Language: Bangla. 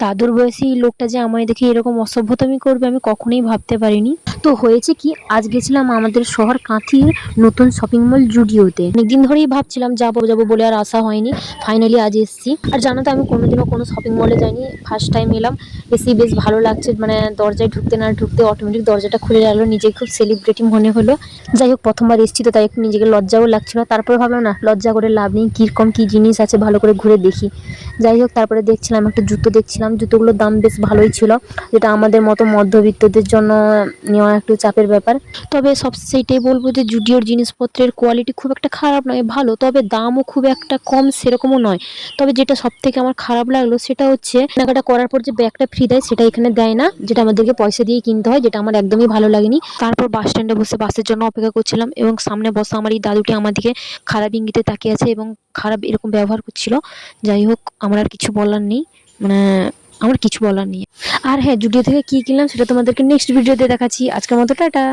দাদুর বয়সী লোকটা যে আমায় দেখে এরকম অসভ্যতামি করবে আমি কখনোই ভাবতে পারিনি। তো হয়েছে কি, আজ গেছিলাম আমাদের শহর কাঁথির নতুন শপিং মল জুডিওতে। অনেকদিন ধরেই ভাবছিলাম যাবো যাবো বলে আর আসা হয়নি, ফাইনালি আজ এসেছি। আর জানো তো আমি কোনোদিনও কোনো শপিং মলে যাইনি, ফার্স্ট টাইম এলাম। বেশ ভালো লাগছে, মানে দরজায় ঢুকতে না ঢুকতে অটোমেটিক দরজাটা খুলে গেল, নিজেকে খুব সেলিব্রিটি মনে হলো। যাই হোক, প্রথমবার এসেছি তো তাই একটু নিজেকে লজ্জাও লাগছিল। তারপরে ভাবলাম না, লজ্জা করে লাভ নেই, কীরকম কী জিনিস আছে ভালো করে ঘুরে দেখি। যাই হোক, তারপরে দেখছিলাম একটা জুতো দেখছিলাম, জুতোগুলোর দাম বেশ ভালোই ছিল, যেটা আমাদের মতো মধ্যবিত্তদের জন্য নেওয়া একটু চাপের ব্যাপার। তবে সেইটাই বলবো যে জুডিওর জিনিসপত্রের কোয়ালিটি খুব একটা খারাপ নয়, ভালো, তবে দামও খুব একটা কম সেরকমও নয়। তবে যেটা সব থেকে আমার খারাপ লাগলো সেটা হচ্ছে কেনাকাটা করার পর যে ব্যাগটা ফ্রি দেয় সেটা এখানে দেয় না, যেটা আমাদেরকে পয়সা দিয়ে কিনতে হয়, যেটা আমার একদমই ভালো লাগেনি। তারপর বাস স্ট্যান্ডে বসে বাসের জন্য অপেক্ষা করছিলাম এবং সামনে বসা আমার এই দাদুটি আমার দিকে খারাপ ইঙ্গিতে তাকিয়ে আছে এবং খারাপ এরকম ব্যবহার করছিল। যাই হোক, আমার আর কিছু বলার নেই, মানে আমার কিছু বলার নেই। আর হ্যাঁ, জুডিও থেকে কী কিনলাম সেটা তোমাদেরকে নেক্সট ভিডিওতে দেখাচ্ছি। আজকের মতো টাটা।